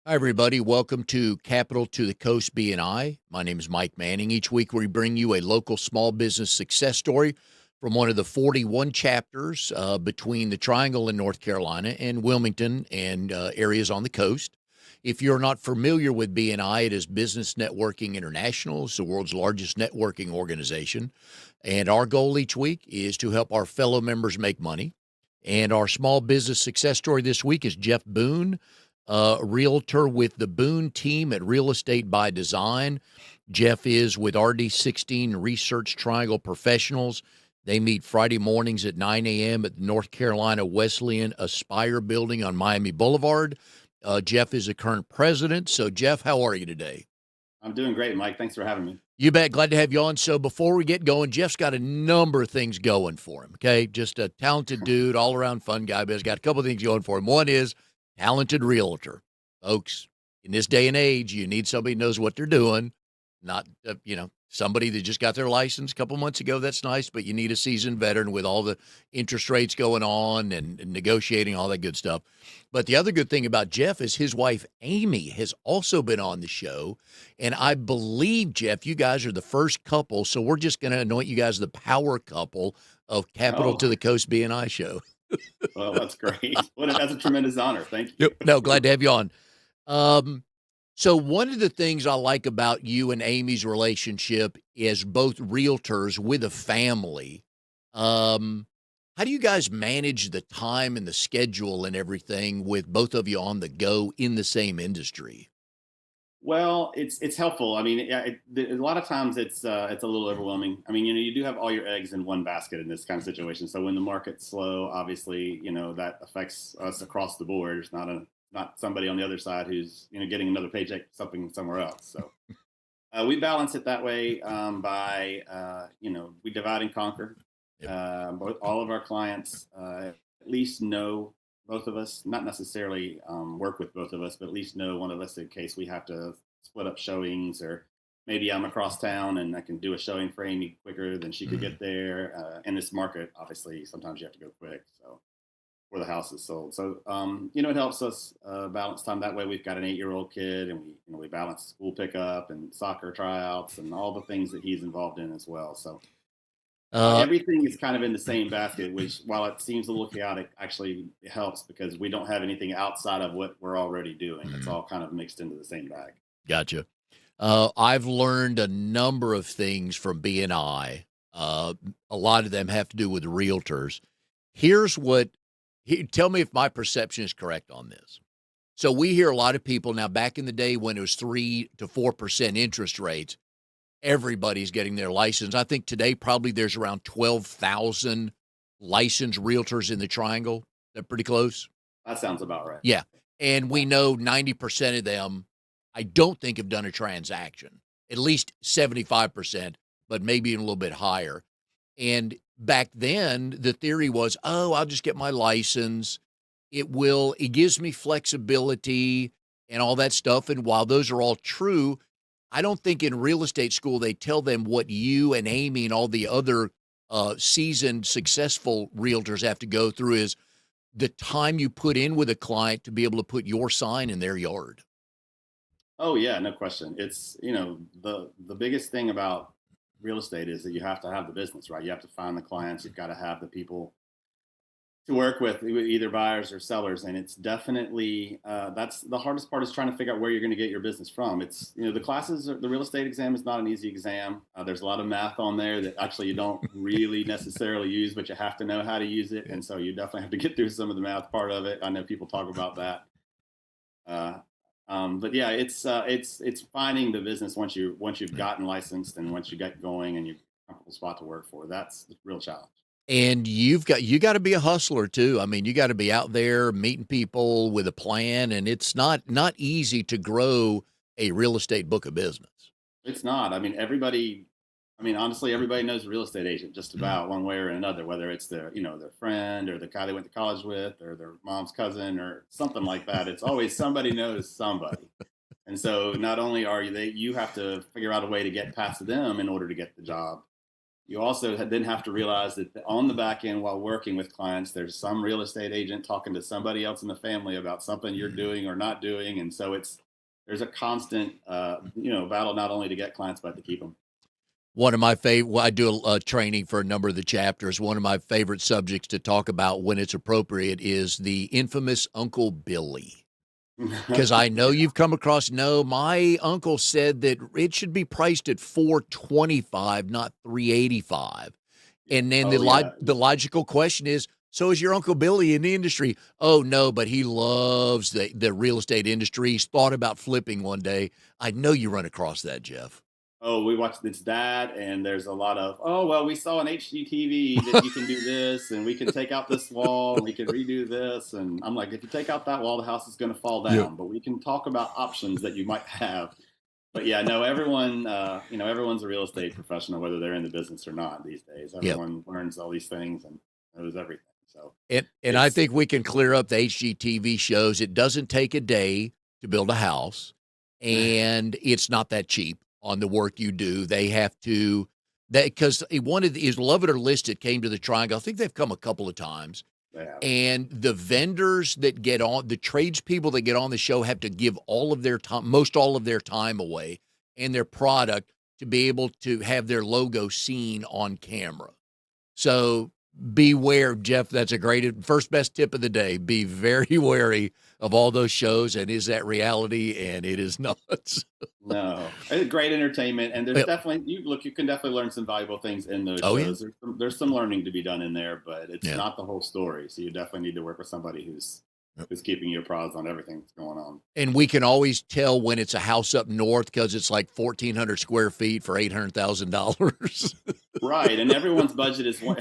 Hi, everybody. Welcome to Capital to the Coast BNI. My name is Mike Manning. Each week, we bring you a local small business success story from one of the 41 chapters between the Triangle in North Carolina and Wilmington and areas on the coast. If you're not familiar with BNI, it is Business Networking International. It's the world's largest networking organization. And our goal each week is to help our fellow members make money. And our small business success story this week is Geoff Boone, realtor with the Boone team at Real Estate by Design. Geoff is with RD16 Research Triangle Professionals. They meet Friday mornings at 9 a.m. at the North Carolina Wesleyan Aspire building on Miami Boulevard. Geoff is the current president. So, Geoff, how are you today? I'm doing great, Mike. Thanks for having me. You bet. Glad to have you on. So before we get going, Geoff's got a number of things going for him. Okay. Just a talented dude, all around fun guy, but he's got a couple of things going for him. One is talented realtor. Folks, in this day and age, you need somebody who knows what they're doing, not, somebody that just got their license a couple months ago. That's nice, but you need a seasoned veteran with all the interest rates going on and negotiating, all that good stuff. But the other good thing about Geoff is his wife, Amy, has also been on the show. And I believe, Geoff, you guys are the first couple. So we're just going to anoint you guys the power couple of Capital Oh, to the Coast BNI show. well, that's great. That's a tremendous honor. Thank you. Yep. No, glad to have you on. Um, so one of the things I like about you and Amy's relationship is both realtors with a family. Um, how do you guys manage the time and the schedule and everything with both of you on the go in the same industry? Well, it's helpful. I mean, a lot of times it's a little overwhelming. I mean, you do have all your eggs in one basket in this kind of situation. So when the market's slow, obviously, that affects us across the board. It's not somebody on the other side who's getting another paycheck something somewhere else. So we balance it that way by we divide and conquer. Yep. All of our clients at least know both of us, not necessarily work with both of us, but at least know one of us in case we have to split up showings, or maybe I'm across town and I can do a showing for Amy quicker than she could Mhm. get there. In this market, obviously, sometimes you have to go quick. So before the house is sold. So, it helps us balance time. That way, we've got an 8-year-old kid, and we balance school pickup and soccer tryouts and all the things that he's involved in as well. So, Uh, everything is kind of in the same basket, which, while it seems a little chaotic, actually helps because we don't have anything outside of what we're already doing. It's mhm. all kind of mixed into the same bag. Gotcha. I've learned a number of things from BNI. A lot of them have to do with realtors. Here's what tell me if my perception is correct on this. So we hear a lot of people now back in the day when it was 3 to 4% interest rates, everybody's getting their license. I think today probably there's around 12,000 licensed realtors in the triangle. They're pretty close. That sounds about right. Yeah. And Yeah. we know 90% of them, I don't think have done a transaction, at least 75%, but maybe even a little bit higher. And back then, the theory was, oh, I'll just get my license. It gives me flexibility and all that stuff. And while those are all true, I don't think in real estate school they tell them what you and Amy and all the other seasoned, successful realtors have to go through is the time you put in with a client to be able to put your sign in their yard. Oh yeah, no question. It's the biggest thing about real estate is that you have to have the business, right? You have to find the clients. You've got to have the people to work with, either buyers or sellers, and it's definitely that's the hardest part, is trying to figure out where you're going to get your business from. It's the classes, the real estate exam is not an easy exam. There's a lot of math on there that actually you don't really necessarily use, but you have to know how to use it, Yeah. and so you definitely have to get through some of the math part of it. I know people talk about that. uh, but yeah, it's finding the business once you've Yeah. gotten licensed, and once you get going and you've a comfortable spot to work for. That's the real challenge. And you got to be a hustler too. I mean, you got to be out there meeting people with a plan, and it's not easy to grow a real estate book of business. It's not. Honestly, everybody knows a real estate agent just Mhm. about one way or another, whether it's their friend or the guy they went to college with or their mom's cousin or something like that. It's always somebody knows somebody. And so not only are you have to figure out a way to get past them in order to get the job. you also then have to realize that on the back end, while working with clients, there's some real estate agent talking to somebody else in the family about something you're doing or not doing, and so there's a constant battle not only to get clients but to keep them. One of my favorite, well, I do a training for a number of the chapters. One of my favorite subjects to talk about when it's appropriate is the infamous Uncle Billy. Because I know Yeah. you've come across, no, my uncle said that it should be priced at 425, not 385. And then Oh yeah. the logical question is, so is your Uncle Billy in the industry? Oh no, but he loves the real estate industry. He's thought about flipping one day. I know you run across that, Geoff. Oh, we watched this dad, and there's a lot of, oh, well, we saw an HGTV that you can do this, and we can take out this wall, and we can redo this. And I'm like, if you take out that wall, the house is going to fall Yep. down. But we can talk about options that you might have. But yeah, no, everyone, everyone's a real estate professional, whether they're in the business or not these days. Yep. Everyone learns all these things and knows everything. So And I it's, think we can clear up the HGTV shows. It doesn't take a day to build a house, and it's not that cheap on the work you do. They have to that because one of the is Love It or List It came to the Triangle. I think they've come a couple of times. yeah. And the vendors that get on, the tradespeople that get on the show have to give all of their time, most all of their time away and their product to be able to have their logo seen on camera. So beware, Geoff. That's a great first best tip of the day. Be very wary of all those shows. And is that reality? And it is not. No, it's great entertainment, and there's Yep. definitely you can definitely learn some valuable things in those Oh, yeah. shows. There's some learning to be done in there, but it's Yeah. not the whole story. So you definitely need to work with somebody who's Yep. who's keeping you apprised on everything that's going on. And we can always tell when it's a house up north because it's like 1,400 square feet for $800,000. Right, and everyone's budget is one.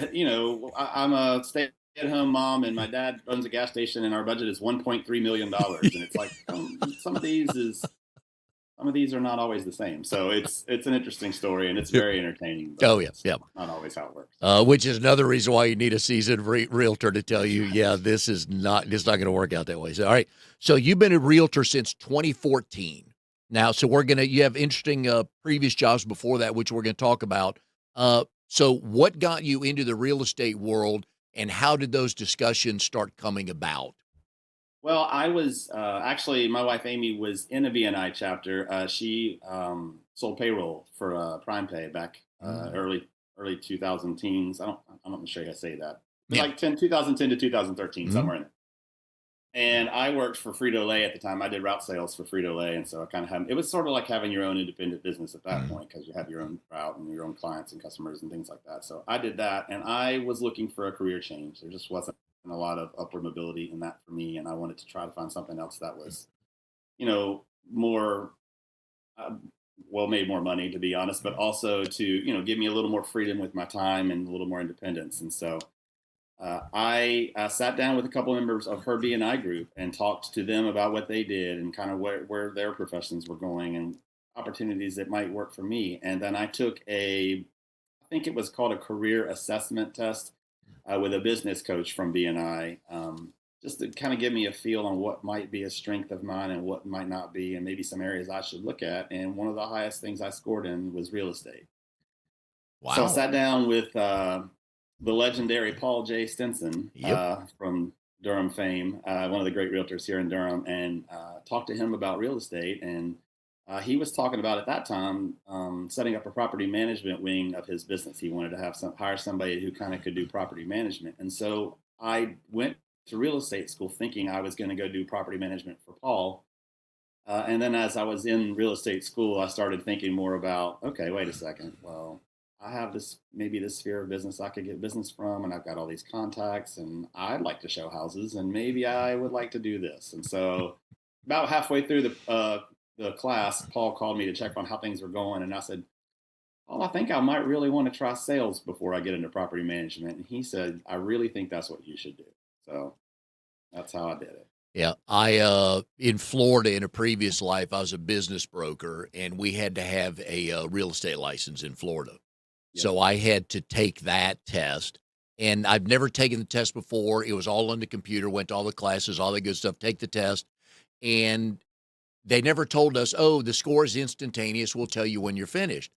I'm a stay-at-home mom, and my dad owns a gas station, and our budget is $1.3 million, and it's like some of these are not always the same. So it's an interesting story, and it's very entertaining. But Oh, yeah. it's Yeah. not always how it works. Which is another reason why you need a seasoned realtor to tell you, yeah, it's not going to work out that way. So, all right. So you've been a realtor since 2014. Now, so you have interesting previous jobs before that, which we're going to talk about. So what got you into the real estate world and how did those discussions start coming about? Well, I was actually, my wife Amy was in a BNI chapter. She sold payroll for Prime Pay back early 2000 teens. I'm not sure how to say that. But Yeah. like 2010 to 2013, Mhm. somewhere in there. And I worked for Frito-Lay at the time. I did route sales for Frito-Lay, and so I kind of had, it was sort of like having your own independent business at that point because you have your own route and your own clients and customers and things like that. So I did that, and I was looking for a career change. There just wasn't a lot of upward mobility in that for me, and I wanted to try to find something else that was, more, uh, well, made more money to be honest, but also to give me a little more freedom with my time and a little more independence. And so I sat down with a couple members of her BNI group and talked to them about what they did and kind of where their professions were going and opportunities that might work for me. And then I took I think it was called a career assessment test with a business coach from BNI, just to kind of give me a feel on what might be a strength of mine and what might not be, and maybe some areas I should look at. And one of the highest things I scored in was real estate. So I Wow. sat down with the legendary Paul J. Stinson Yep. from Durham fame, one of the great realtors here in Durham, and talked to him about real estate. And he was talking about at that time setting up a property management wing of his business. He wanted to hire somebody who kind of could do property management. And so I went to real estate school thinking I was going to go do property management for Paul. And then as I was in real estate school, I started thinking more about, okay, wait a second. Well, I have this sphere of business I could get business from, and I've got all these contacts, and I'd like to show houses, and maybe I would like to do this. And so, about halfway through the class, Paul called me to check on how things were going, and I said, "Paul, I think I might really want to try sales before I get into property management." And he said, "I really think that's what you should do." So that's how I did it. Yeah, I in Florida in a previous life, I was a business broker, and we had to have a real estate license in Florida. Yep. So I had to take that test, and I've never taken the test before. It was all on the computer. Went to all the classes, all the good stuff. Take the test, and they never told us, "Oh, the score is instantaneous. We'll tell you when you're finished."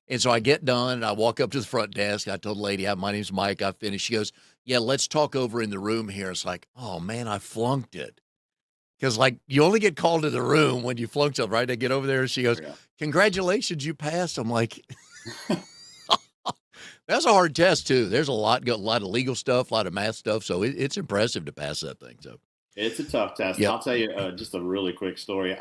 And so I get done and I walk up to the front desk. I told the lady, "Hi, my name's Mike. I finished." She goes, "Yeah, let's talk over in the room here." It's like, oh man, I flunked it. Because like you only get called to the room when you flunk something, right? I get over there and she goes, Yeah. "Congratulations, you passed." I'm like, that's a hard test too. There's a lot of legal stuff, a lot of math stuff. So it's impressive to pass that thing. So It's a tough test. yep. I'll tell you just a really quick story.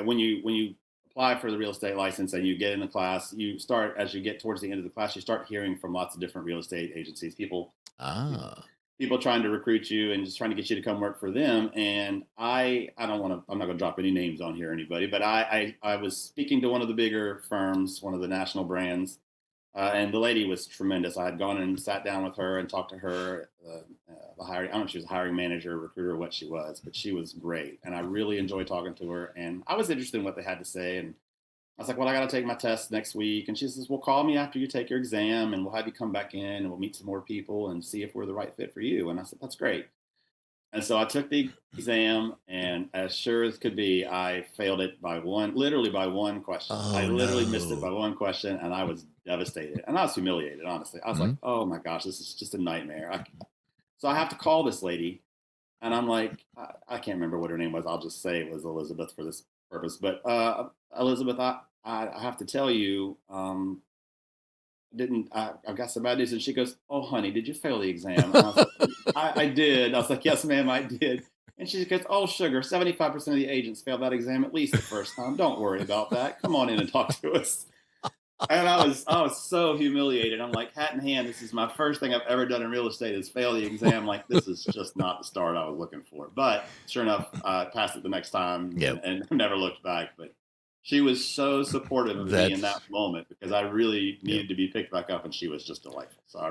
When you apply for the real estate license and you get in the class, you start as you get towards the end of the class, you start hearing from lots of different real estate agencies, Ah. people trying to recruit you and just trying to get you to come work for them. And I don't want to. I'm not going to drop any names on here, or anybody, but I was speaking to one of the bigger firms, one of the national brands, and the lady was tremendous. I had gone and sat down with her and talked to her. The hiring, I don't know if she was a hiring manager, recruiter, or what she was, but she was great. And I really enjoyed talking to her. And I was interested in what they had to say. And I was like, well, I got to take my test next week. And she says, well, call me after you take your exam and we'll have you come back in and we'll meet some more people and see if we're the right fit for you. And I said, that's great. And so I took the exam, and as sure as could be, I failed it by literally by one question. I Oh literally missed it by no. one question, and I was devastated. And I was humiliated, honestly. I was like, Mhm. oh my gosh, this is just a nightmare. So I have to call this lady, and I'm like, I can't remember what her name was. I'll just say it was Elizabeth for this purpose. But Elizabeth, I have to tell you, didn't I've got some bad news. And she goes, oh, honey, did you fail the exam? And I was like, I did. I was like, yes, ma'am, I did. And she goes, oh, sugar, 75% of the agents fail that exam at least the first time. Don't worry about that. Come on in and talk to us. And I was so humiliated. I'm like, hat in hand, this is my first thing I've ever done in real estate is fail the exam. Like, this is just not the start I was looking for. But sure enough, I passed it the next time Yep. and never looked back. But she was so supportive of me in that That's moment because I really yep. needed to be picked back up, and she was just delightful. So I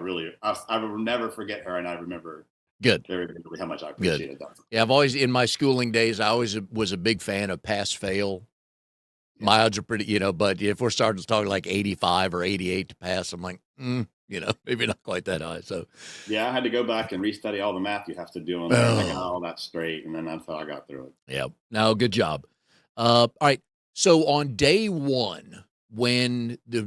will never forget her, and I remember Good. very vividly how much I Good. appreciated that. Yeah, I've always in my schooling days, I always was a big fan of pass fail. Yeah. My odds are pretty, but if we're starting to talk like 85 or 88 to pass, I'm like, maybe not quite that high. So, Yeah, I had to go back and restudy all the math you have to do on there, and I got oh, all that straight, and then that's how I got through it. yeah. No, good job. All right. So on day one,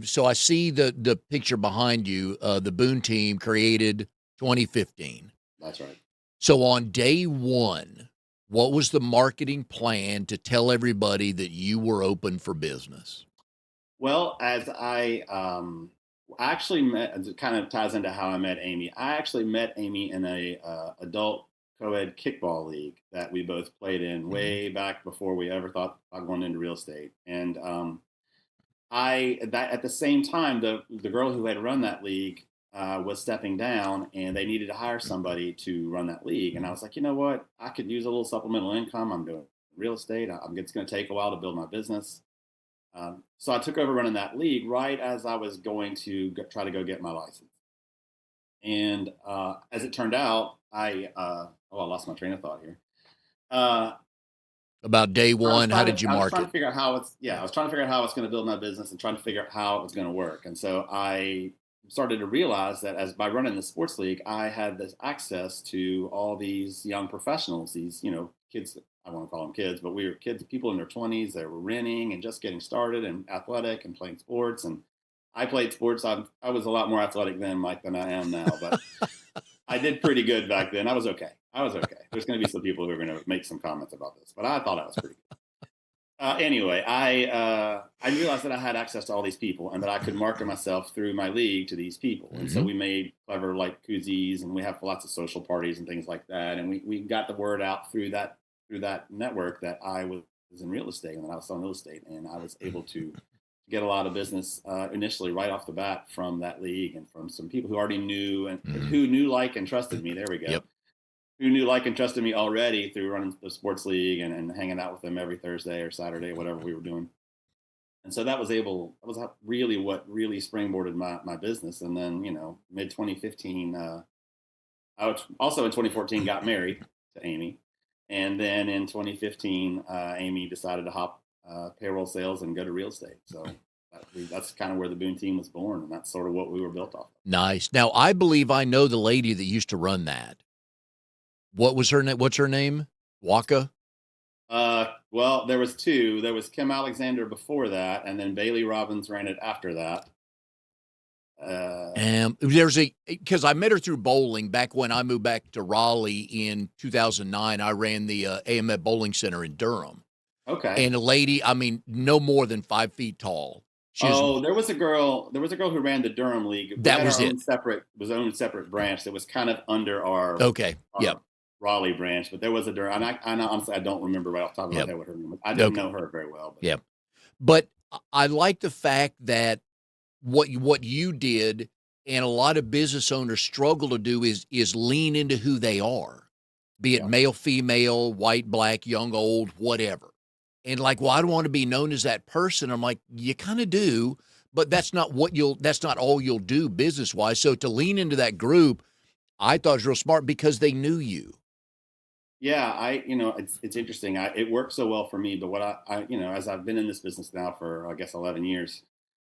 so I see the picture behind you, the Boone team created 2015. That's right. So on day one, what was the marketing plan to tell everybody that you were open for business? Well, as I actually met, it kind of ties into how I met Amy. I actually met Amy in a adult co-ed kickball league that we both played in Mhm. way back before we ever thought about going into real estate. And I that at the same time, the girl who had run that league was stepping down, and they needed to hire somebody to run that league. And I was like, you know what, I could use a little supplemental income. I'm doing real estate. It's going to take a while to build my business. So I took over running that league right as I was going to try to go get my license. And as it turned out, I lost my train of thought here. Uh, About day one, how did you I was trying to market? figure out how Yeah. I was trying to figure out how I was going to build my business and trying to figure out how it was going to work. And so I started to realize that as by running the sports league, I had this access to all these young professionals, these, kids, I won't call them kids, but we were kids, people in their 20s that were renting and just getting started and athletic and playing sports. And I played sports. I was a lot more athletic then, Mike, than I am now, but I did pretty good back then. I was okay. I was okay. There's going to be some people who are going to make some comments about this, but I thought I was pretty good. Anyway, I realized that I had access to all these people and that I could market myself through my league to these people. And so Mhm. we made clever like koozies, and we have lots of social parties and things like that. And we got the word out through that network that I was in real estate and that I was selling real estate, and I was able to get a lot of business initially right off the bat from that league and from some people who already knew and Mhm. who knew, like, and trusted me. There we go, Yep. who knew, like, and trusted me already through running the sports league and hanging out with them every Thursday or Saturday, whatever we were doing. And so that was really what really springboarded my business. And then, mid 2015, I was also in 2014 got married to Amy. And then in 2015, Amy decided to hop payroll sales and go to real estate. So that's kind of where the Boone team was born. And that's sort of what we were built off of. Nice. Now, I believe I know the lady that used to run that. What was her name? What's her name? Waka? Well, there was two. There was Kim Alexander before that, and then Bailey Robbins ran it after that. There's because I met her through bowling back when I moved back to Raleigh in 2009. I ran the AMF Bowling Center in Durham, Okay. and a lady, I mean, no more than 5 feet tall. She was Oh, there was a girl. There was a girl who ran the Durham League. We that had was our it. own separate branch that was kind of under Okay. Yep. our Raleigh branch. But there was a Durham, and I know, honestly I don't remember right off the top of my Yep. head what her name was. I didn't Okay. know her very well, but Yep. But I like the fact that what you did and a lot of business owners struggle to do is lean into who they are, be it yeah, male, female, white, black, young, old, whatever. And like, well, I don't want to be known as that person. I'm like, you kind of do, but that's not all you'll do business wise. So to lean into that group, I thought was real smart because they knew you. yeah. It's interesting. It worked so well for me, but what as I've been in this business now for I guess 11 years.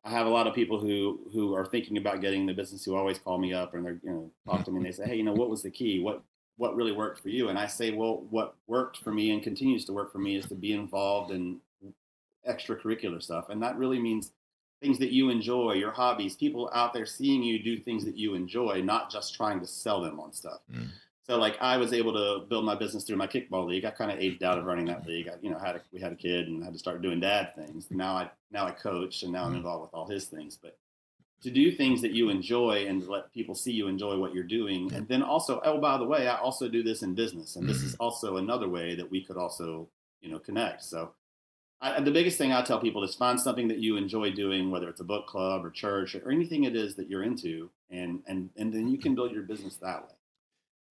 I have a lot of people who are thinking about getting the business who always call me up and they're talk to me and they say, hey, what was the key? What really worked for you? And I say, well, what worked for me and continues to work for me is to be involved in extracurricular stuff, and that really means things that you enjoy, your hobbies, people out there seeing you do things that you enjoy, not just trying to sell them on stuff. Mm. So like I was able to build my business through my kickball league. I kind of aged out of running that league. We had a kid and had to start doing dad things. Now I coach and now I'm Mm. involved with all his things. But to do things that you enjoy and to let people see you enjoy what you're doing, Yep. and then also, oh by the way, I also do this in business, and this is Mhm. also another way that we could also connect. So the biggest thing I tell people is find something that you enjoy doing, whether it's a book club or church or anything it is that you're into, and then you can build your business that way.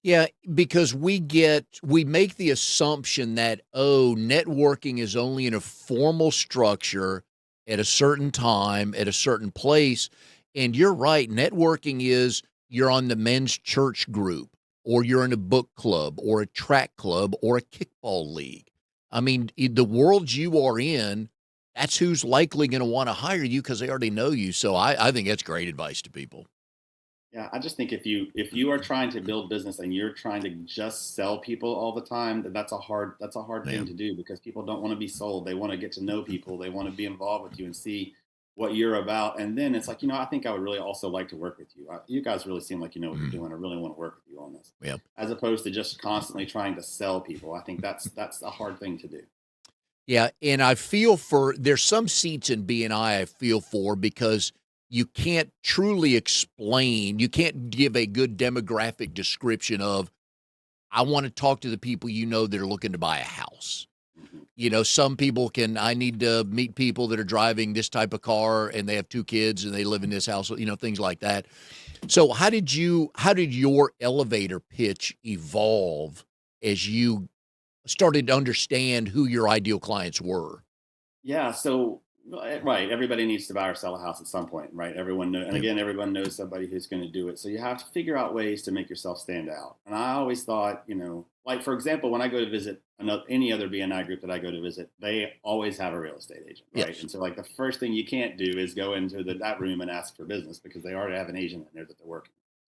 Yeah, because we make the assumption that, oh, networking is only in a formal structure at a certain time, at a certain place. And you're right, networking is you're on the men's church group, or you're in a book club, or a track club, or a kickball league. I mean, the world you are in, that's who's likely going to want to hire you because they already know you. So I think that's great advice to people. Yeah, I just think if you are trying to build business and you're trying to just sell people all the time, that's a hard Yeah. thing to do because people don't want to be sold. They want to get to know people. They want to be involved with you and see what you're about. And then it's like, I think I would really also like to work with you. You guys really seem like you know what you're Mhm. doing. I really want to work with you on this, Yeah. as opposed to just constantly trying to sell people. I think that's a hard thing to do. Yeah, and I feel for there's some seats in BNI I feel for because you can't truly explain, you can't give a good demographic description of, I want to talk to the people that are looking to buy a house. Mhm. Some people I need to meet people that are driving this type of car and they have two kids and they live in this house, things like that. So how did your elevator pitch evolve as you started to understand who your ideal clients were? Yeah. So, right. Everybody needs to buy or sell a house at some point, right? Everyone know, and Yep. again, everyone knows somebody who's going to do it. So you have to figure out ways to make yourself stand out. And I always thought, like for example, when I go to visit any other BNI group that I go to visit, they always have a real estate agent, right? Yes. And so, like the first thing you can't do is go into that room and ask for business because they already have an agent in there that they're working.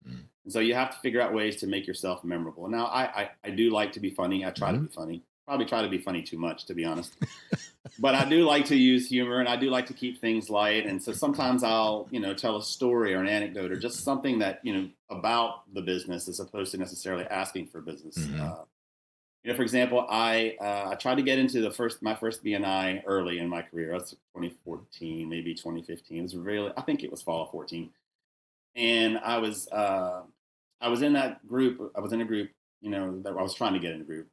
Mm. And so you have to figure out ways to make yourself memorable. Now, I do like to be funny. I try to Mhm. be funny. Probably try to be funny too much, to be honest, but I do like to use humor and I do like to keep things light. And so sometimes I'll, tell a story or an anecdote or just something that, about the business as opposed to necessarily asking for business. Mhm. For example, I tried to get into my first BNI early in my career. That's 2014, maybe 2015. It was really, I think it was fall of 14. And I was in that group. I was in a group, that I was trying to get in a group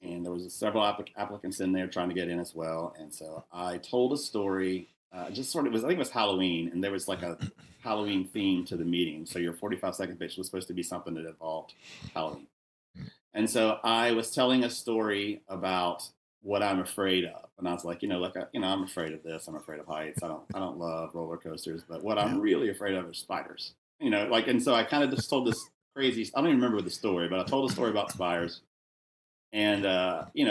and there was several applicants in there trying to get in as well. And so I told a story. Just sort of was I think it was Halloween, and there was like a Halloween theme to the meeting. So your 45-second pitch was supposed to be something that involved Halloween. And so I was telling a story about what I'm afraid of, and I was like, I'm afraid of this. I'm afraid of heights. I don't love roller coasters, but what I'm Yeah. really afraid of is spiders. And so I kind of just told this crazy. I don't even remember the story, but I told a story about spiders and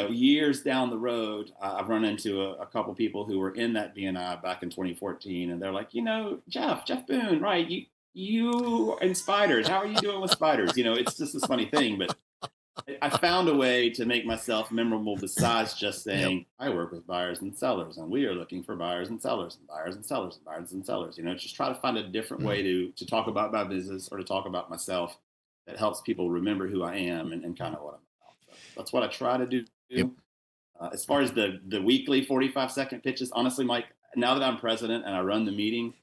years down the road, I've run into a couple people who were in that BNI back in 2014, and they're like, Geoff Boone, right? You and spiders. How are you doing with spiders? It's just this funny thing, but I found a way to make myself memorable besides just Yep. saying, I work with buyers and sellers, and we are looking for buyers and sellers and buyers and sellers and buyers and sellers. Just try to find a different way Mm. to talk about my business or to talk about myself that helps people remember who I am and kind of what I'm about. So that's what I try to Yep. do. As far as the weekly 45-second pitches, honestly, Mike, now that I'm president and I run the meeting,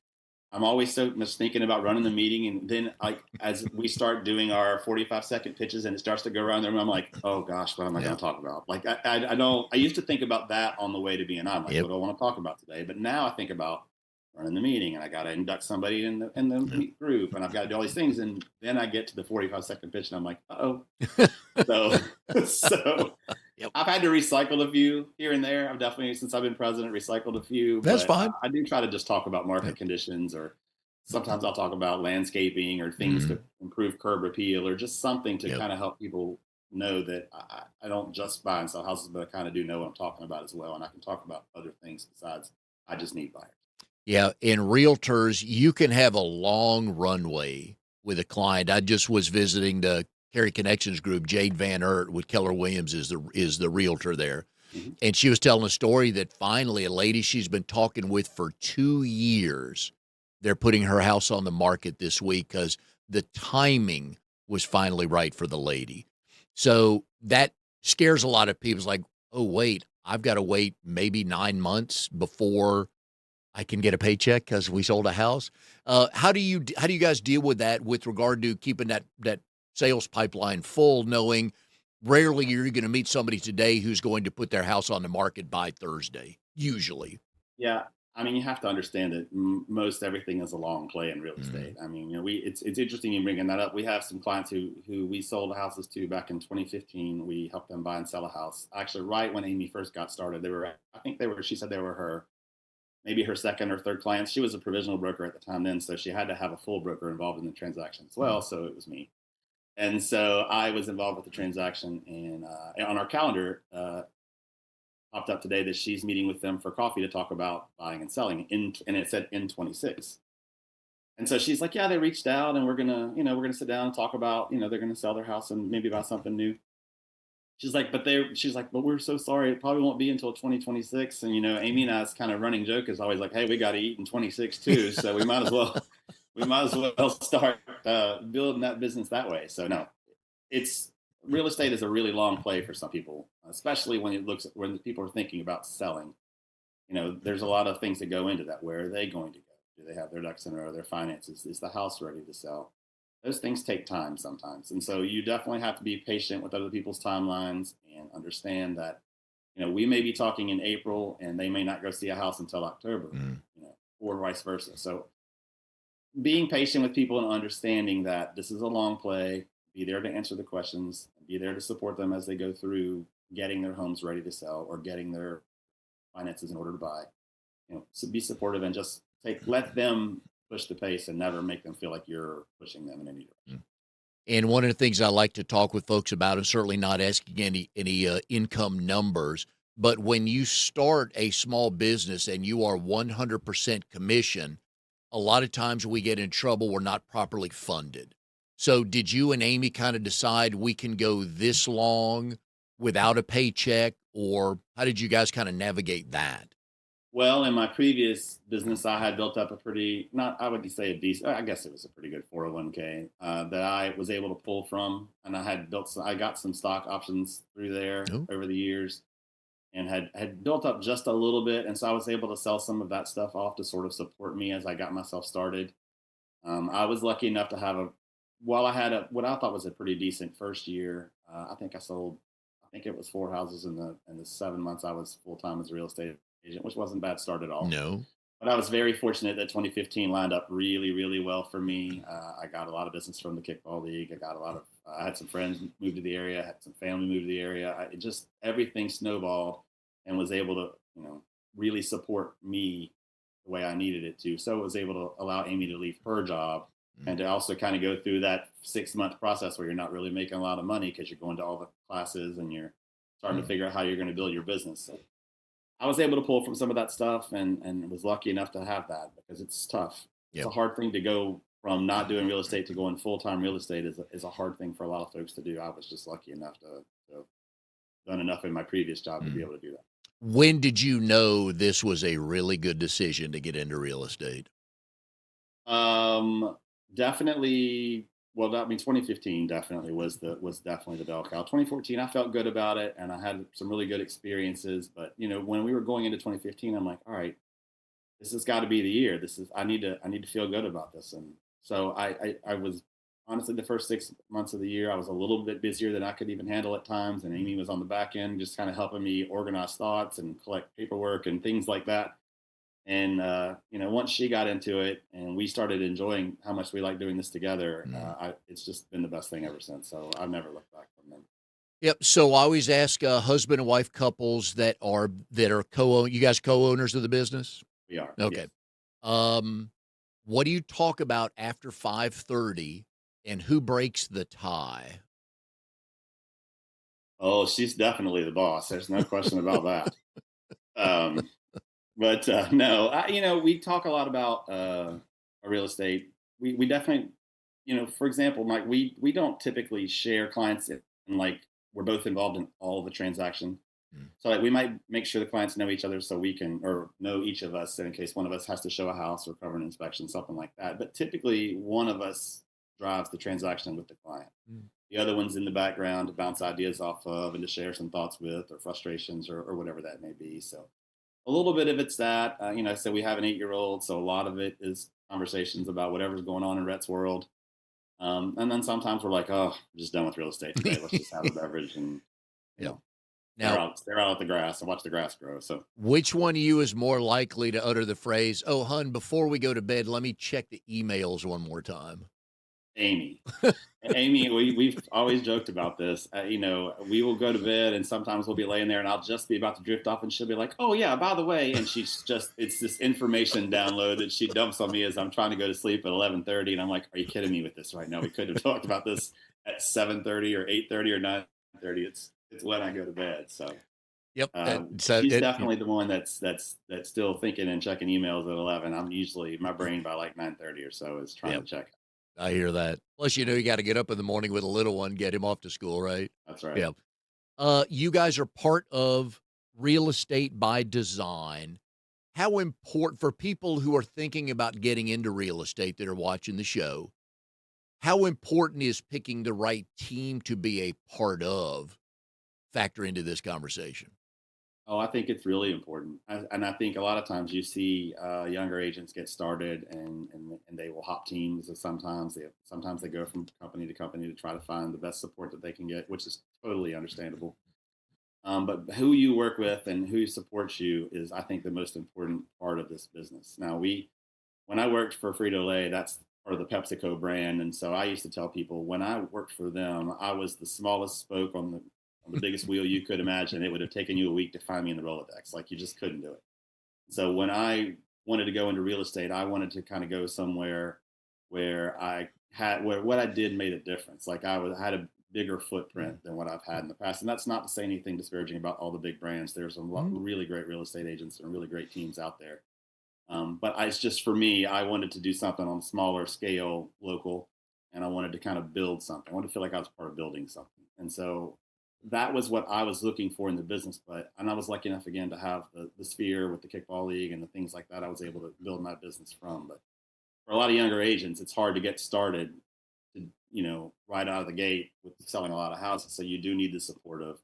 I'm always so much thinking about running the meeting, and then like as we start doing our 45-second pitches and it starts to go around the room, I'm like, oh gosh, what am I going Yep. to talk about? Like I don't. I used to think about that on the way to BNI. I'm like, Yep. what do I want to talk about today? But now I think about running the meeting, and I got to induct somebody in the Yep. group, and I've got to do all these things, and then I get to the 45-second pitch, and I'm like, oh. So so Yep. I've had to recycle a few here and there. I've definitely, since I've been president, recycled a few, That's but fine. I do try to just talk about market Yep. conditions, or sometimes I'll talk about landscaping or things to Mhm. improve curb appeal, or just something to Yep. kind of help people know that I don't just buy and sell houses, but I kind of do know what I'm talking about as well. And I can talk about other things besides I just need buyers. Yeah, in realtors, you can have a long runway with a client. I just was visiting the Carry Connections group. Jade Van Ert with Keller Williams is the realtor there, Hmm. and she was telling a story that finally a lady she's been talking with for 2 years, they're putting her house on the market this week because the timing was finally right for the lady. So that scares a lot of people. It's like, oh wait, I've got to wait maybe 9 months before I can get a paycheck because we sold a house. How do you guys deal with that with regard to keeping that sales pipeline full, knowing rarely you're going to meet somebody today who's going to put their house on the market by Thursday, usually. Yeah, I mean, you have to understand that most everything is a long play in real Mhm. estate. I mean, it's interesting you bringing that up. We have some clients who we sold houses to back in 2015. We helped them buy and sell a house. Actually, right when Amy first got started, I think they were. She said they were her maybe her second or third clients. She was a provisional broker at the time then, so she had to have a full broker involved in the transaction as well. Mm. So it was me. And so I was involved with the transaction, and on our calendar, popped up today that she's meeting with them for coffee to talk about buying and selling and it said in 26. And so she's like, yeah, they reached out and we're gonna sit down and talk about, they're gonna sell their house and maybe buy something new. She's like, but we're so sorry. It probably won't be until 2026. And, Amy and I's kind of running joke is always like, hey, we got to eat in 26 too. So we might as well start building that business that way. So no, it's real estate is a really long play for some people, especially when people are thinking about selling. There's a lot of things that go into that. Where are they going to go? Do they have their ducks in a row? Their finances? Is the house ready to sell? Those things take time sometimes, and so you definitely have to be patient with other people's timelines and understand that we may be talking in April and they may not go see a house until October, Mm. or vice versa. So being patient with people and understanding that this is a long play, be there to answer the questions, be there to support them as they go through getting their homes ready to sell or getting their finances in order to buy. So be supportive and just let them push the pace and never make them feel like you're pushing them in any direction. Mm. And one of the things I like to talk with folks about is certainly not asking any income numbers, but when you start a small business and you are 100% commission, a lot of times we get in trouble. We're not properly funded. So, did you and Amy kind of decide we can go this long without a paycheck, or how did you guys kind of navigate that? Well, in my previous business, I had built up a pretty, not, I would say a decent, I guess it was a pretty good 401k that I was able to pull from. And I got some stock options through there No. over the years and had built up just a little bit. And so I was able to sell some of that stuff off to sort of support me as I got myself started. I was lucky enough to while I had what I thought was a pretty decent first year. I think it was four houses in the 7 months I was full time as a real estate agent, which wasn't a bad start at all. No. But I was very fortunate that 2015 lined up really, really well for me. I got a lot of business from the kickball league. I had some friends move to the area, I had some family move to the area. It just everything snowballed and was able to, really support me the way I needed it to. So it was able to allow Amy to leave her job Mm. and to also kind of go through that 6 month process where you're not really making a lot of money because you're going to all the classes and you're starting to Mm. figure out how you're going to build your business. So I was able to pull from some of that stuff and was lucky enough to have that because it's tough. It's a Yep. hard thing to go from not doing real estate to going full time real estate is a hard thing for a lot of folks to do. I was just lucky enough to have done enough in my previous job to be Mm. able to do that. When did you know this was a really good decision to get into real estate? Um, definitely. Well, I mean, 2015 definitely was definitely the bell cow. 2014, I felt good about it, and I had some really good experiences. But when we were going into 2015, I'm like, all right, this has got to be the year. I need to feel good about this. And so I was honestly the first 6 months of the year, I was a little bit busier than I could even handle at times. And Amy was on the back end, just kind of helping me organize thoughts and collect paperwork and things like that. And once she got into it and we started enjoying how much we like doing this together, Mm. it's just been the best thing ever since. So I've never looked back from them. Yep. So I always ask husband and wife couples that are co-own. You guys co-owners of the business? We are, Okay. yes. Um, what do you talk about after 5:30, and who breaks the tie? Oh, she's definitely the boss. There's no question about that. Um, But no, we talk a lot about real estate. We definitely, for example, Mike, we don't typically share clients and like we're both involved in all of the transaction. Mm. So like we might make sure the clients know each other so we can or know each of us in case one of us has to show a house or cover an inspection, something like that. But typically one of us drives the transaction with the client. Mm. The other one's in the background to bounce ideas off of and to share some thoughts with or frustrations or whatever that may be. So a little bit of it's that, so we have an 8-year-old, so a lot of it is conversations about whatever's going on in Rhett's world. And then sometimes we're like, oh, I'm just done with real estate today. Let's just have a beverage and, you Yep. know, Now, stare out at the grass and watch the grass grow. So which one of you is more likely to utter the phrase, "Oh, hun, before we go to bed, let me check the emails one more time"? Amy, Amy, we've always joked about this. We will go to bed and sometimes we'll be laying there and I'll just be about to drift off and she'll be like, "Oh yeah, by the way," and it's this information download that she dumps on me as I'm trying to go to sleep at 11:30, and I'm like, "Are you kidding me with this right now? We could have talked about this at 7:30 or 8:30 or 9:30. It's when I go to bed." So Yep. she's definitely the one that's still thinking and checking emails at 11. I'm usually my brain by like 9:30 or so is trying Yep. to check. I hear that. Plus, you got to get up in the morning with a little one, get him off to school, right? That's right. Yeah. You guys are part of Real Estate by Design. How important for people who are thinking about getting into real estate that are watching the show? How important is picking the right team to be a part of factor into this conversation? Oh, I think it's really important, and I think a lot of times you see younger agents get started, and they will hop teams. And sometimes they go from company to company to try to find the best support that they can get, which is totally understandable. But who you work with and who supports you is, I think, the most important part of this business. Now, when I worked for Frito Lay, that's part of the PepsiCo brand, and so I used to tell people when I worked for them, I was the smallest spoke on the biggest wheel you could imagine. It would have taken you a week to find me in the Rolodex. Like you just couldn't do it. So when I wanted to go into real estate, I wanted to kind of go somewhere where I had where what I did made a difference. Like had a bigger footprint than what I've had in the past. And that's not to say anything disparaging about all the big brands. There's a lot Mhm. really great real estate agents and really great teams out there. But it's just for me, I wanted to do something on a smaller scale, local, and I wanted to kind of build something. I wanted to feel like I was part of building something. And so that was what I was looking for in the business. And I was lucky enough again to have the sphere with the kickball league and the things like that. I was able to build my business from. But for a lot of younger agents, it's hard to get started to, right out of the gate with selling a lot of houses. So you do need the support of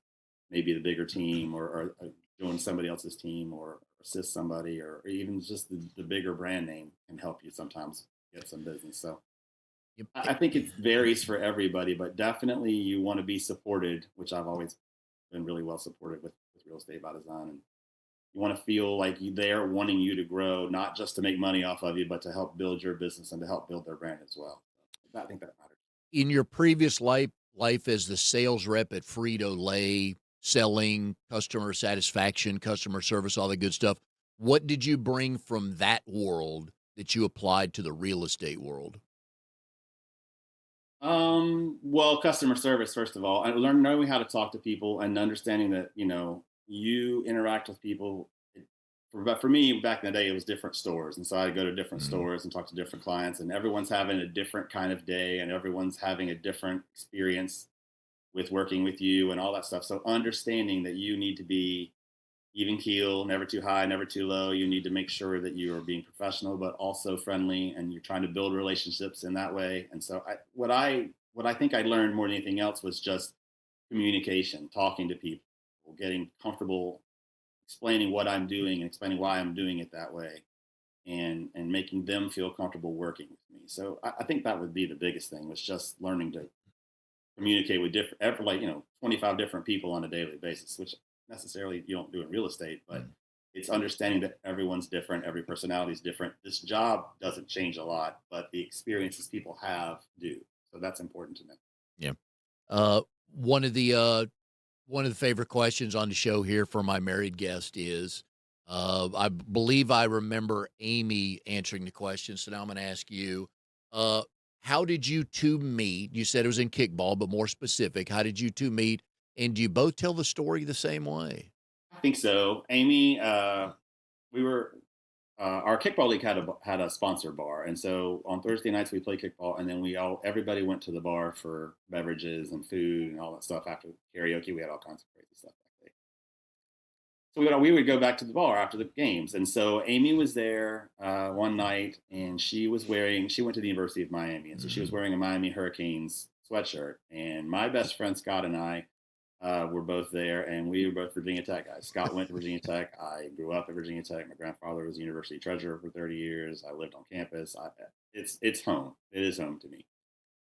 maybe the bigger team or join somebody else's team or assist somebody or even just the bigger brand name can help you sometimes get some business. So Yep. I think it varies for everybody, but definitely you want to be supported, which I've always been really well supported with Real Estate by Design. And you want to feel like they're wanting you to grow, not just to make money off of you, but to help build your business and to help build their brand as well. I think that matters. In your previous life as the sales rep at Frito Lay, selling, customer satisfaction, customer service, all the good stuff, what did you bring from that world that you applied to the real estate world? Well, customer service, first of all, I learned knowing how to talk to people and understanding that, you interact with people but for me, back in the day, it was different stores. And so I go to different Mhm. stores and talk to different clients, and everyone's having a different kind of day and everyone's having a different experience with working with you and all that stuff. So understanding that you need to be even keel, never too high, never too low. You need to make sure that you are being professional, but also friendly, and you're trying to build relationships in that way. And so, what I think I learned more than anything else was just communication, talking to people, getting comfortable, explaining what I'm doing, and explaining why I'm doing it that way, and making them feel comfortable working with me. So I think that would be the biggest thing, was just learning to communicate with different, like, 25 different people on a daily basis, which necessarily you don't do in real estate, but Mm. it's understanding that everyone's different, every personality is different. This job doesn't change a lot, but the experiences people have do. So that's important to know. Yeah. Uh, one of the one of the favorite questions on the show here for my married guest is, I believe I remember Amy answering the question, so now I'm going to ask you, uh, how did you two meet? You said it was in kickball, but more specific, how did you two meet? And do you both tell the story the same way? I think so. Amy, we were our kickball league had a sponsor bar, and so on Thursday nights we played kickball, and then everybody went to the bar for beverages and food and all that stuff after karaoke. We had all kinds of crazy stuff that day. So we would go back to the bar after the games, and so Amy was there one night, and she went to the University of Miami, and so she was Mhm. wearing a Miami Hurricanes sweatshirt, and my best friend Scott and I were both there, and we were both Virginia Tech guys. Scott went to Virginia Tech. I grew up at Virginia Tech. My grandfather was a university treasurer for 30 years. I lived on campus. It's home. It is home to me.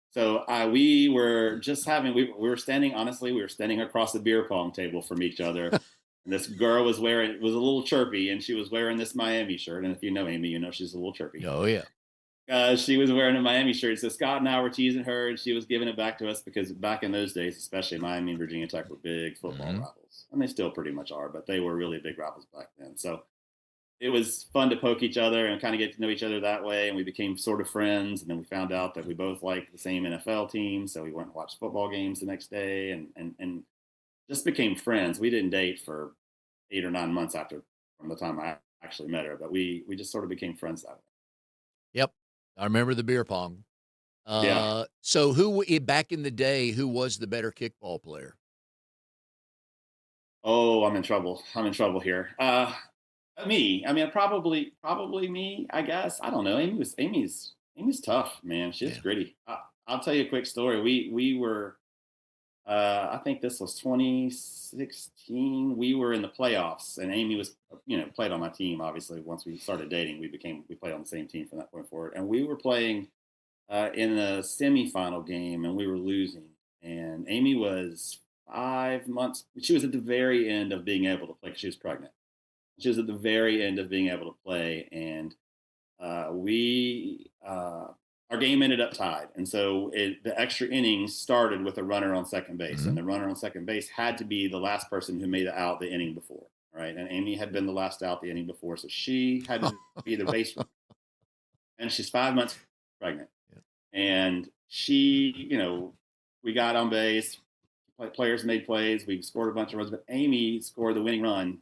So we were just having we were standing, honestly, we were standing across the beer pong table from each other. And this girl was was a little chirpy, and she was wearing this Miami shirt. And if you know Amy, you know she's a little chirpy. Oh, yeah. She was wearing a Miami shirt. So Scott and I were teasing her, and she was giving it back to us because back in those days, especially Miami and Virginia Tech were big football Mhm. rivals, and they still pretty much are, but they were really big rivals back then. So it was fun to poke each other and kind of get to know each other that way, and we became sort of friends. And then we found out that we both liked the same NFL team, so we went and watched football games the next day, and just became friends. We didn't date for 8 or 9 months after from the time I actually met her, but we just sort of became friends that way. Yep. I remember the beer pong. Yeah. So back in the day, who was the better kickball player? Oh, I'm in trouble. I'm in trouble here. Me. I mean, probably me. I guess. I don't know. Amy's tough, man. She's Yeah. gritty. I'll tell you a quick story. We were. I think this was 2016. We were in the playoffs, and Amy was, played on my team. Obviously, once we started dating, we played on the same team from that point forward. And we were playing in a semifinal game, and we were losing. And Amy was 5 months. She was at the very end of being able to play 'cause she was pregnant. She was at the very end of being able to play, and we our game ended up tied, and so the extra innings started with a runner on second base, and Mhm. the runner on second base had to be the last person who made it out the inning before, right? And Amy had been the last out the inning before, so she had to be the base runner, and she's 5 months pregnant, Yeah. and she, we got on base, players made plays, we scored a bunch of runs, but Amy scored the winning run.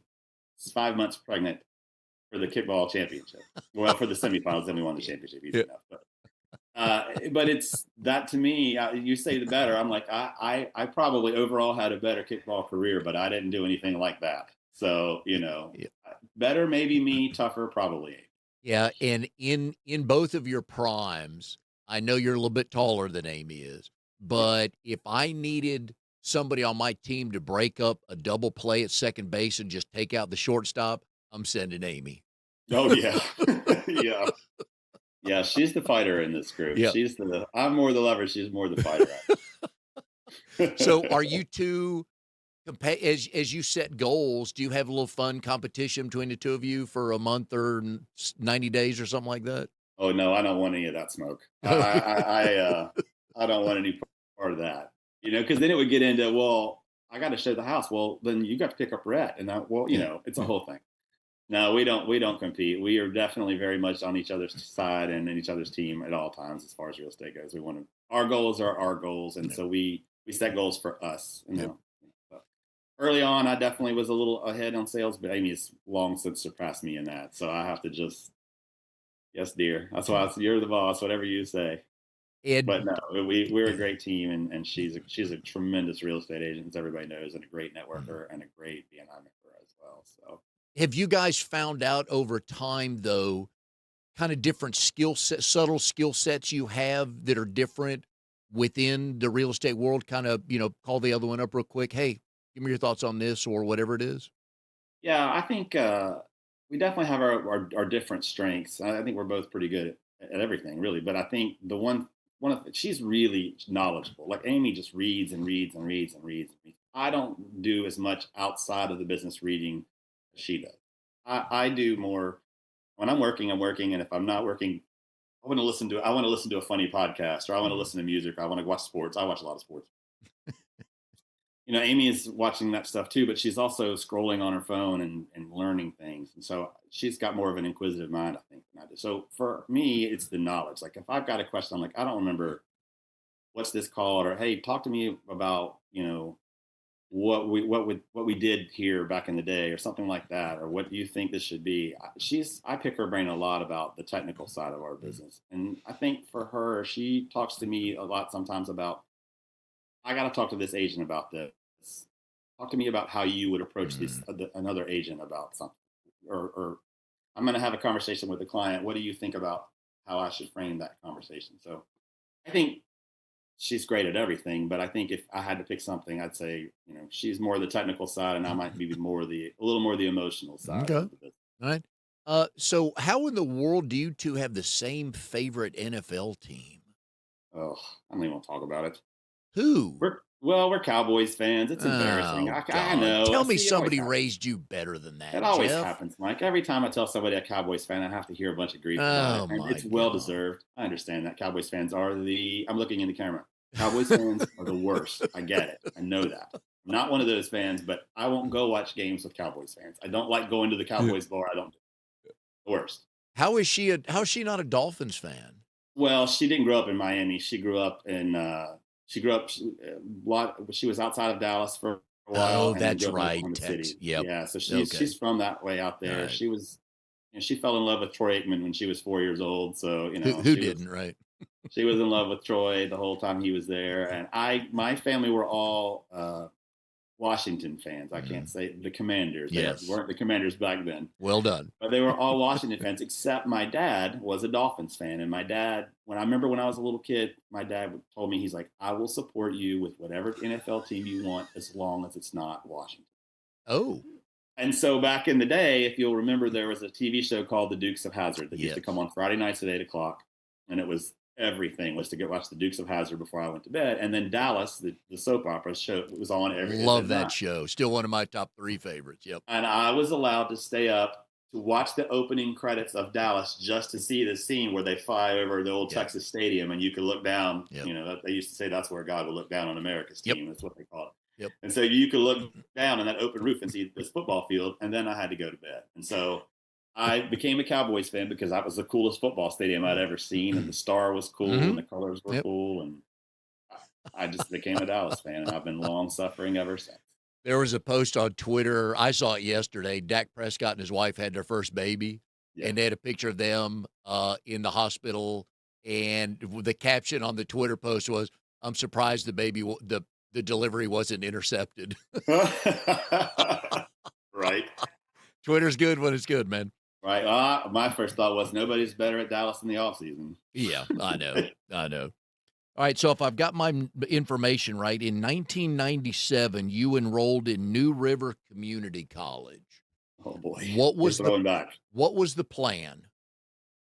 5 months pregnant for the kickball championship. Well, for the semifinals, then we won the Yeah. championship, easy Yeah. enough. But it's that to me. You say the better. I'm like I probably overall had a better kickball career, but I didn't do anything like that. So Yeah. better maybe me, tougher probably. Yeah, and in both of your primes, I know you're a little bit taller than Amy is, Yeah. but if I needed somebody on my team to break up a double play at second base and just take out the shortstop, I'm sending Amy. Oh yeah, yeah, yeah. She's the fighter in this group. Yep. I'm more the lover. She's more the fighter. So are you 2 as you set goals, do you have a little fun competition between the 2 of you for a month or 90 days or something like that? Oh no, I don't want any of that smoke. I don't want any part of that. Because then it would get into, well, I got to show the house. Well, then you got to pick up rent, and Yeah. it's a Yeah. whole thing. No, we don't compete. We are definitely very much on each other's side and in each other's team at all times as far as real estate goes. We want to. Our goals are our goals, and Yeah. so we set goals for us. Yep. early on, I definitely was a little ahead on sales, but Amy has long since surpassed me in that. So I have to just, yes, dear. That's why you're the boss, whatever you say. But And no, we're a great team, and she's a tremendous real estate agent, as everybody knows, and a great networker and a great BNI member as well. So have you guys found out over time, though, kind of different skill set, subtle skill sets you have that are different within the real estate world? Kind of, call the other one up real quick. Hey, give me your thoughts on this or whatever it is. yeah, I think we definitely have our different strengths. I think we're both pretty good at everything, really. But I think one of she's really knowledgeable. Like Amy just reads and reads and reads and reads. And reads. I don't do as much outside of the business reading as she does. I do more when I'm working. I'm working, and if I'm not working, I want to listen to a funny podcast, or I want to Mhm. listen to music, or I want to watch sports. I watch a lot of sports. Amy is watching that stuff too, but she's also scrolling on her phone and learning things. And so she's got more of an inquisitive mind, I think, than I do. So for me, it's the knowledge. Like if I've got a question, I'm like, I don't remember what's this called, or hey, talk to me about, what we did here back in the day or something like that, or what do you think this should be. I pick her brain a lot about the technical side of our Mhm. business. And I think for her, she talks to me a lot sometimes about, I got to talk to this agent about this. Talk to me about how you would approach this Mhm. another agent about something, or I'm going to have a conversation with the client. What do you think about how I should frame that conversation? So I think she's great at everything, but I think if I had to pick something, I'd say she's more the technical side, and I might be more a little more the emotional side Okay. of the business. All right. So how in the world do you two have the same favorite NFL team? Oh, I don't even want to talk about it. Who? We're Cowboys fans. It's embarrassing. Oh, I God. know. I Tell me see. It always somebody happens. raised you better than It that, always Geoff. happens, Mike. Every time I tell somebody a Cowboys fan, I have to hear a bunch of grief about it, Oh, and my it's well God. deserved. I understand that Cowboys fans are the. I'm looking in the camera. Cowboys fans are the worst. I get it. I know that. I'm not one of those fans, but I won't go watch games with Cowboys fans. I don't like going to the Cowboys bar. I don't. The worst. How is she not a Dolphins fan? Well, she didn't grow up in Miami. She grew up in. She grew up lot. She was outside of Dallas for a while, Oh, and then that's grew up in right, Oklahoma Tex. City. Yep. Yeah, so she's Okay. from that way out All there. right. She was, and she fell in love with Troy Aikman when she was 4 years old. So Who didn't, right? she was in love with Troy the whole time he was there. And my family were all Washington fans. I can't Mhm. say the Commanders. They Yes. weren't the Commanders back then, Well done. but they were all Washington fans, except my dad was a Dolphins fan. And my dad, when I was a little kid, my dad told me, he's like, I will support you with whatever NFL team you want as long as it's not Washington. Oh, And so back in the day, if you'll remember, there was a TV show called The Dukes of Hazzard that used to come yes. on Friday nights at 8 o'clock, and it was everything was to get watch The Dukes of Hazzard before I went to bed. And then Dallas, the soap opera show, was on Love at that night, show. Still one of my top 3 favorites. Yep. and I was allowed to stay up to watch the opening credits of Dallas just to see the scene where they fly over the old Yep. Texas Stadium, and you could look down. Yep. They used to say that's where God would look down on America's Yep. team. That's what they call it. Yep. And so you could look down on that open roof and see this football field, and then I had to go to bed. And so I became a Cowboys fan because that was the coolest football stadium I'd ever seen, and the star was cool, and Mhm. the colors were Yep. cool, and I just became a Dallas fan, and I've been long suffering ever since. There was a post on Twitter, I saw it yesterday. Dak Prescott and his wife had their first baby, Yeah. and they had a picture of them, in the hospital, and the caption on the Twitter post was, "I'm surprised the baby w the delivery wasn't intercepted." Right. Twitter's good when it's good, man. Right. My first thought was nobody's better at Dallas in the offseason. Yeah, I know, I know. Alright, so if I've got my information right, in 1997, you enrolled in New River Community College. Oh boy, What we're was the throwing back. what was the plan?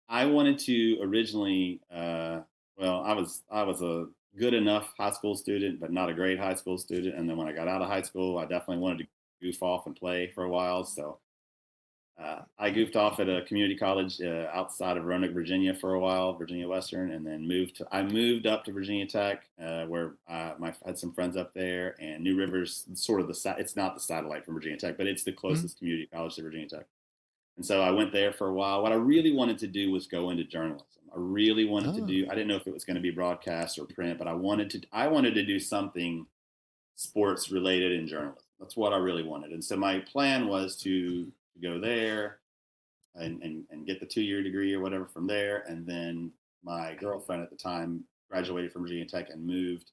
I wanted to originally. Well, I was a good enough high school student, but not a great high school student. And then when I got out of high school, I definitely wanted to goof off and play for a while. So I goofed off at a community college outside of Roanoke, Virginia, for a while, Virginia Western, and then I moved up to Virginia Tech, where I had some friends up there. And New River's sort of it's not the satellite from Virginia Tech, but it's the Mhm. closest community college to Virginia Tech. And so I went there for a while. What I really wanted to do was go into journalism. I really wanted to Oh, do. I didn't know if it was going to be broadcast or print, but I wanted to. I wanted to do something sports related in journalism. That's what I really wanted. And so my plan was to go there and get the 2 year degree or whatever from there. And then my girlfriend at the time graduated from Virginia Tech and moved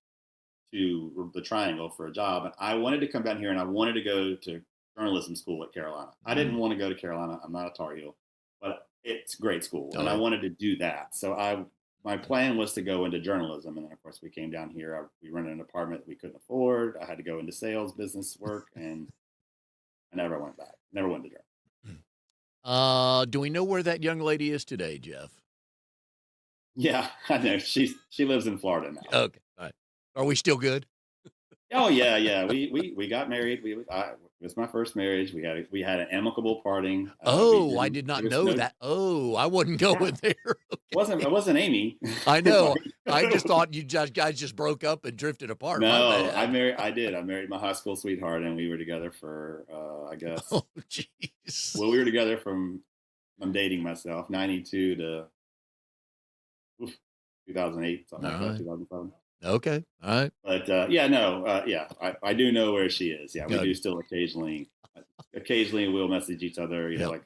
to the Triangle for a job. And I wanted to come down here and I wanted to go to journalism school at Carolina. I didn't Mm. want to go to Carolina. I'm not a Tar Heel, but it's great school, and Oh, I yeah. wanted to do that. So my plan was to go into journalism, and then of course we came down here. We rented an apartment that we couldn't afford. I had to go into sales, business work, and I never went back. Never went to journalism. Do we know where that young lady is today, Jeff? Yeah, I know. She lives in Florida now. Okay. All right. Are we still good? Oh yeah, yeah. We got married. It was my first marriage. We had an amicable parting. We Oh, I didn't. did There not was know no. that. Oh, I wasn't Yeah, going there. Okay. it wasn't Amy. I know. I just Like, thought you guys just broke up and drifted apart. My no, bad. I did. I married my high school sweetheart, and we were together for I Oh, guess. jeez. Well, we were together from I'm dating myself, 92 to oof, 2008, something All like that, right. 2007. Okay. All right. But yeah, no, yeah, I do know where she is. Yeah, we Good. do still occasionally we'll message each other. Yep.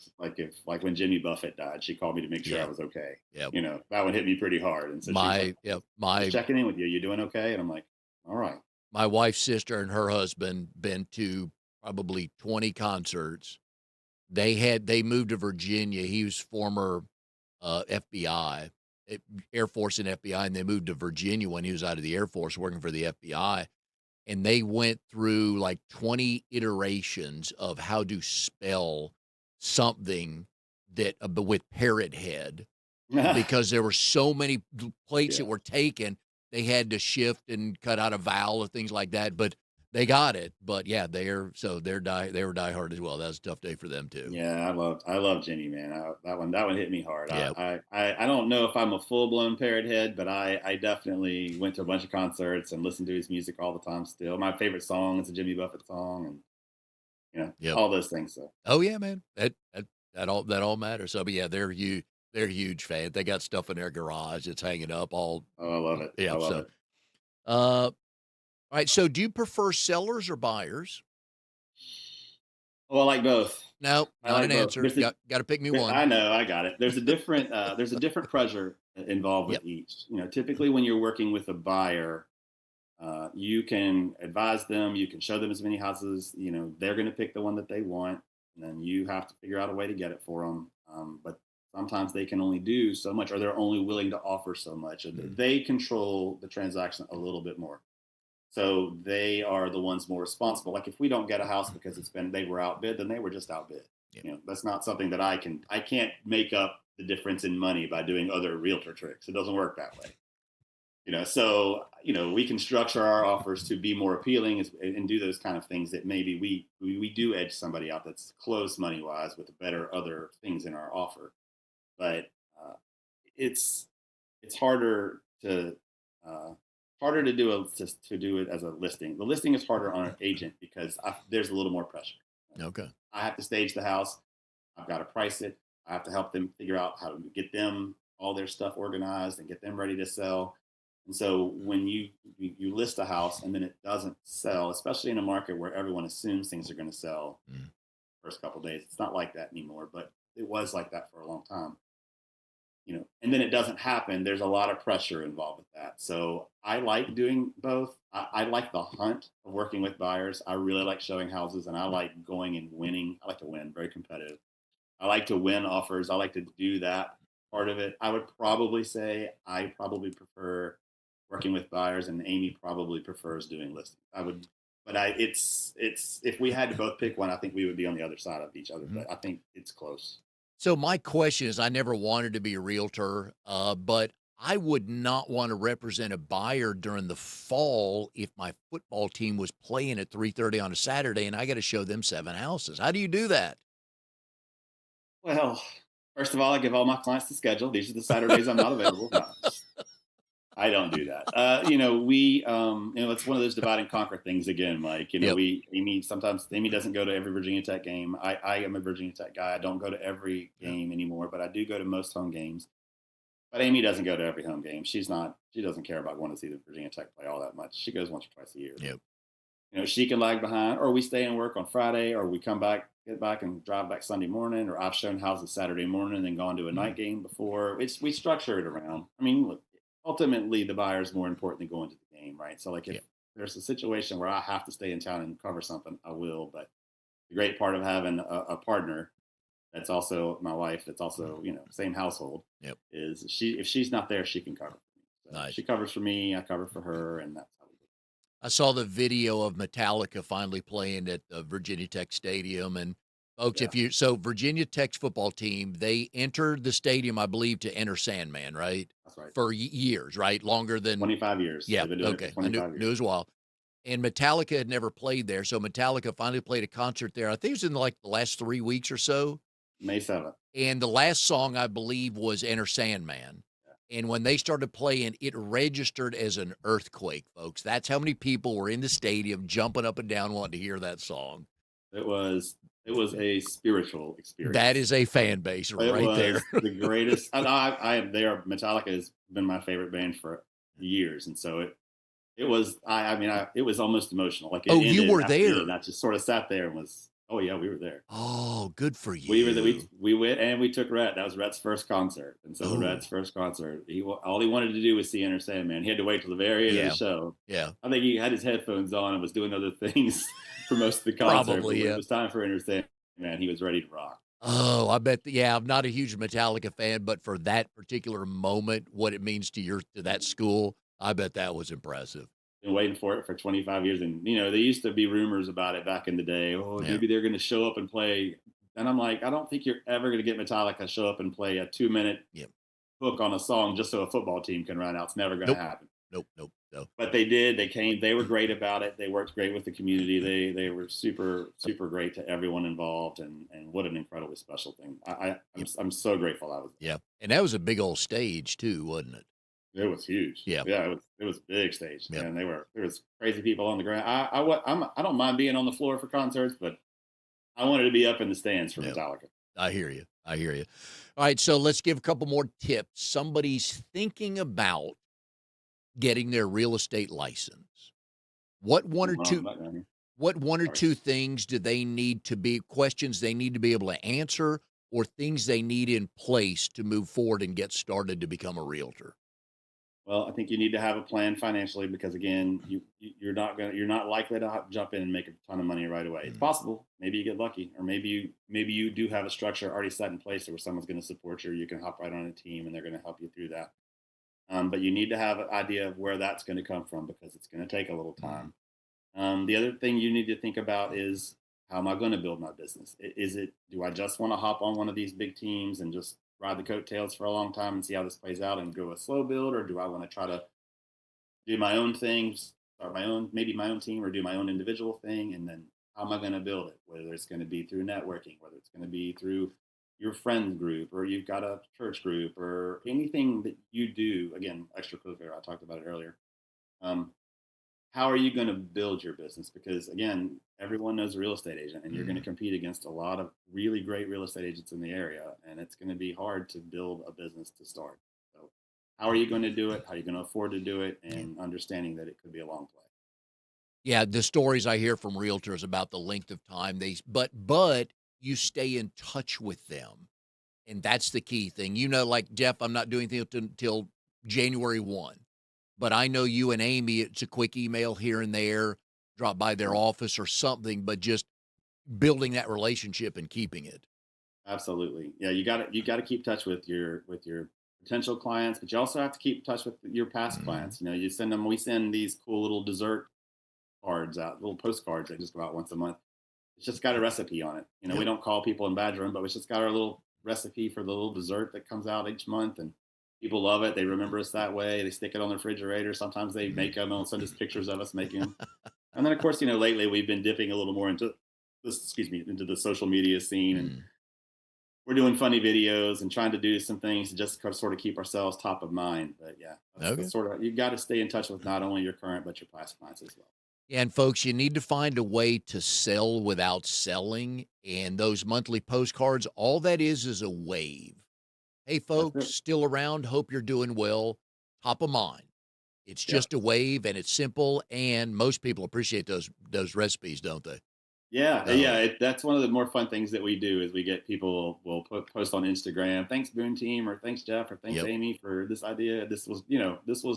Like when Jimmy Buffett died, she called me to make sure I Yep. was okay. Yep. That one hit me pretty hard, and so she's like, Yep. just checking in with you. You doing okay? And I'm like, all right. My wife's sister and her husband been to probably 20 concerts. They moved to Virginia. He was former FBI, eh, Air Force and FBI, and they moved to Virginia when he was out of the Air Force working for the FBI. And they went through like 20 iterations of how to spell something that with parrot head because there were so many plates that Yeah, were taken, they had to shift and cut out a vowel or things like that, but they got it. But yeah, they were diehard as well. That was a tough day for them too. yeah. I love Jimmy, man. That one hit me hard. Yeah. I don't know if I'm a full blown parrot head, but I definitely went to a bunch of concerts and listened to his music all the time. Still, my favorite song is a Jimmy Buffett song, and Yep. all those things. So Oh yeah, man. That all matters. So, but yeah, they're huge fans. They got stuff in their garage that's hanging up all. oh, I love it. I Yeah. love So, it. all right. So, do you prefer sellers or buyers? Well, I like both. No, I not like an both. answer. Got to pick me I one. know, I got it. There's a different pressure involved Yep. with each. Typically when you're working with a buyer, you can advise them, you can show them as many houses. They're going to pick the one that they want, and then you have to figure out a way to get it for them. But sometimes they can only do so much, or they're only willing to offer so much. Mm, They control the transaction a little bit more. So they are the ones more responsible. Like if we don't get a house because they were outbid, then they were just outbid. yeah. That's not something that I can't make up the difference in money by doing other realtor tricks. It doesn't work that way. So we can structure our offers to be more appealing and do those kind of things that maybe we do edge somebody out that's close money wise with better other things in our offer. But it's it's uh, harder to do it as a listing. The listing is harder on an agent because there's a little more pressure. Okay. I have to stage the house. I've got to price it. I have to help them figure out how to get them all their stuff organized and get them ready to sell. And so when you list a house and then it doesn't sell, especially in a market where everyone assumes things are going to sell Mm, first couple of days, it's not like that anymore. But it was like that for a long time. And then it doesn't happen. There's a lot of pressure involved with that. So I like doing both. I like the hunt of working with buyers. I really like showing houses, and I like going and winning. I like to win, very competitive. I like to win offers. I like to do that part of it. I would probably say I probably prefer working with buyers, and Amy probably prefers doing listings. It's if we had to both pick one, I think we would be on the other side of each other. mhm. But I think it's close. So my question is, I never wanted to be a realtor, but I would not want to represent a buyer during the fall if my football team was playing at 3:30 on a Saturday and I got to show them 7 houses. How do you do that? Well, first of all, I give all my clients the schedule. These are the Saturdays I'm not available. No, I don't do that. It's one of those divide and conquer things again, Mike. Yep. Sometimes Amy doesn't go to every Virginia Tech game. I am a Virginia Tech guy. I don't go to every Yep. game anymore, but I do go to most home games. But Amy doesn't go to every home game. She doesn't care about going to see the Virginia Tech play all that much. She goes once or twice a year. Yep. She can lag behind, or we stay and work on Friday, or we come back, get back and drive back Sunday morning, or I've shown houses Saturday morning and then gone to a night Mm, game before. We structure it around. I mean, look, ultimately the buyer is more important than going to the game, right? So like if yeah, there's a situation where I have to stay in town and cover something, I will. But the great part of having a partner that's also my wife, that's mm, also, same household, yep, is if she's not there, she can cover for me. So she nice. covers for me, I cover for her, and that's how we do I saw the video of Metallica finally playing at the Virginia Tech Stadium, and folks, it. Yeah, if you so Virginia Tech's football team, they entered the stadium, I believe, to enter Sandman, right? that's right. For years, right? Longer than 25 years. yeah, They've been doing it for okay. I knew 25 knew years. as well. And Metallica had never played there, so Metallica finally played a concert there. I think it was in like the last 3 weeks or so. May 7th. And the last song I believe was Enter Sandman. And when they started playing, it registered as an earthquake, folks. That's how many people were in the stadium jumping up and down wanting to hear that song. It was a spiritual That experience. is a fan base It right there. was the greatest. They are Metallica has been my favorite band for years, and so it was. I mean, it was almost emotional. Like it Oh, you ended were after it ended, and there. I just sort of sat there and was, oh yeah, we were there. Oh, good for We were the you. we went and we took Rhett. That was Rhett's first concert, and so the Rhett's Oh, first concert, all he wanted to do was see Enter Sandman. He had to wait till the very end of the yeah. show. Yeah. I think he had his headphones on and was doing other things for most of the concert. But Probably, when it yeah. was time for Enter Sandman, he was ready to rock. Oh, I bet yeah, I'm not a huge Metallica fan, but for that particular moment, what it means to that school, I bet that was impressive. Been waiting for it for 25 years. And, there used to be rumors about it back in the day. Oh, Yeah. maybe they're going to show up and play. And I'm like, I don't think you're ever going to get Metallica to show up and play a 2-minute Yeah. hook on a song just so a football team can run out. It's never going to Nope. happen. Nope. Nope. No. But they did. They came. They were great about it. They worked great with the community. They were super super great to everyone involved. And what an incredibly special thing. Yep. I'm so grateful I was Yeah. And that was a big old stage too, wasn't it? there. It was huge. Yeah. Yeah, it was a big stage, Yep. and there was crazy people on the ground. I don't mind being on the floor for concerts, but I wanted to be up in the stands for Yep. Metallica. I hear you. I hear you. All right, so let's give a couple more tips. Somebody's thinking about getting their real estate license. What one or Hold on, two I'm not done here. what one or Sorry. two things do they need to be questions they need to be able to answer or things they need in place to move forward and get started to become a realtor? Well, I think you need to have a plan financially because again, you're not likely to jump in and make a ton of money right away. It's Mm, possible. Maybe you get lucky, or maybe you do have a structure already set in place where someone's going to support you. Or you can hop right on a team, and they're going to help you through that. But you need to have an idea of where that's going to come from because it's going to take a little mm, time. The other thing you need to think about is how am I going to build my business? Is it do I just want to hop on one of these big teams and just ride the coattails for a long time and see how this plays out and go a slow build, or do I want to try to do my own things, start my own maybe my own team, or do my own individual thing, and then how am I going to build it? Whether it's going to be through networking, whether it's going to be through your friend group, or you've got a church group, or anything that you do. Again, extracurricular. I talked about it earlier. Um, how are you going to build your business? Because again, everyone knows a real estate agent, and you're going to mm. compete against a lot of really great real estate agents in the area, and it's going to be hard to build a business to start. So, how are you going to do it? How are you going to afford to do it? Yeah. And understanding that it could be a long play. Yeah, the stories I hear from realtors about the length of time but you stay in touch with them. And that's the key thing. Like Jeff, I'm not doing anything until January 1. But I know you and Amy, it's a quick email here and there, drop by their Right. office or something, but just building that relationship and keeping it. Absolutely. Yeah, you got to keep touch with your potential clients, but you also have to keep touch with your past Mhm. clients. You send them. We send these cool little dessert cards out, little postcards that just go out once a month. It's just got a recipe on it. We Yep. don't call people and badger them, but it's just got our little recipe for the little dessert that comes out each month. And people love it. They remember us that way. They stick it on the refrigerator. Sometimes they Mhm. make them and send us pictures of us making them. And then, of course, lately we've been dipping a little more into this, excuse me, into the social media scene. And Mm. we're doing funny videos and trying to do some things to just sort of keep ourselves top of mind. But yeah, that's Okay. sort of, you got to stay in touch with not only your current, but your past clients as well. Yeah, and folks, you need to find a way to sell without selling. And those monthly postcards, all that is a wave. Hey, That's folks, it. still around. Hope you're doing well. Top of mind. It's Yep. just a wave, and it's simple, and most people appreciate those recipes, don't they? Yeah, So, that's one of the more fun things that we do is we get people will post on Instagram, thanks Boone Team, or thanks Jeff, or thanks yep. Amy for this idea. This was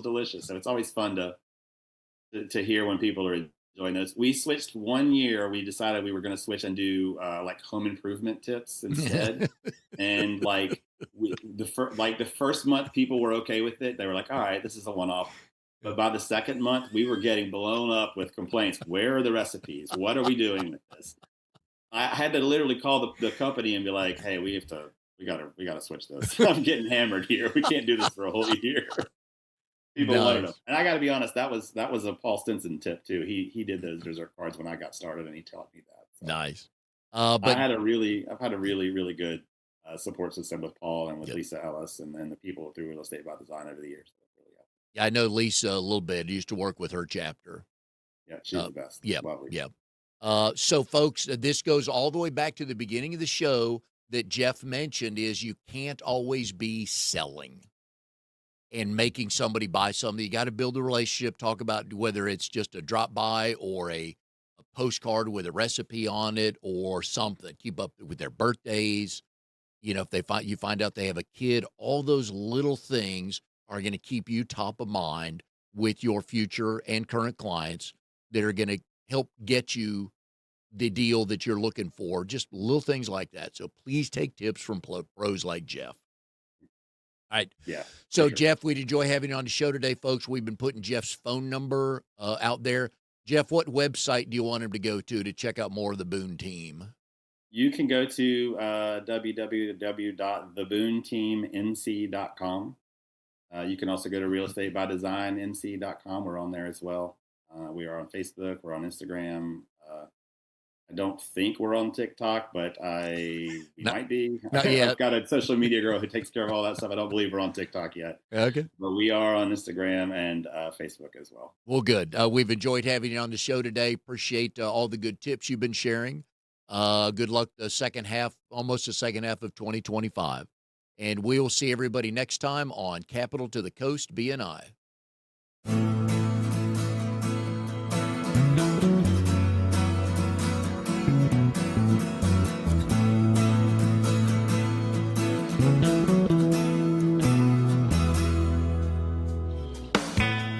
delicious. So it's always fun to hear when people are enjoying this. We switched one year. We decided we were going to switch and do like home improvement tips instead. And like the first month, people were okay with it. They were like, "All right, this is a one off." But by the second month, we were getting blown up with complaints. Where are the recipes? What are we doing with this? I had to literally call the company and be like, "Hey, we gotta switch this. I'm getting hammered here. We can't do this for a whole year." People wanted them, Nice, and I got to be honest, that was a Paul Stinson tip too. He did those dessert cards when I got started, and he taught me that. So nice. I But had I've had a really good support system with Paul and with yeah, Lisa Ellis and the people through Real Estate by Design over the years. So really, yeah, I know Lisa a little bit. I used to work with her chapter. yeah, she's Uh, the best. yeah, Lovely. yeah. So, folks, this goes all the way back to the beginning of the show that Geoff mentioned is you can't always be selling and making somebody buy something. You got to build a relationship, talk about whether it's just a drop by or a postcard with a recipe on it or something. Keep up with their birthdays. You know, if you find out they have a kid, all those little things are going to keep you top of mind with your future and current clients that are going to help get you the deal that you're looking for, just little things like that. So please take tips from pros like Geoff. All right. Yeah, for So, sure. Geoff, we'd enjoy having you on the show today, folks. We've been putting Geoff's phone number out there. Geoff, what website do you want him to go to check out more of the Boone team? You can go to www.thebooneteamnc.com. You can also go to realestatebydesignNC.com. We're on there as well. We are on Facebook. We're on Instagram. I don't think we're on TikTok, but we Not, might be. not I've yet. got a social media girl who takes care of all that stuff. I don't believe we're on TikTok yet, Okay. but we are on Instagram and Facebook as well. Well, good. We've enjoyed having you on the show today. Appreciate all the good tips you've been sharing. Good luck the second half, almost the second half of 2025. And we will see everybody next time on Capital to the Coast BNI.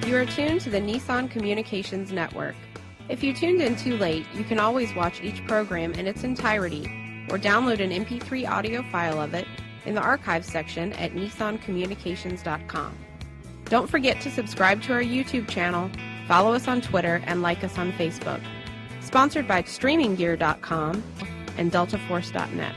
You are tuned to the Nissan Communications Network. If you tuned in too late, you can always watch each program in its entirety or download an MP3 audio file of it in the archives section at nissancommunications.com. Don't forget to subscribe to our YouTube channel, follow us on Twitter, and like us on Facebook. Sponsored by StreamingGear.com and DeltaForce.net.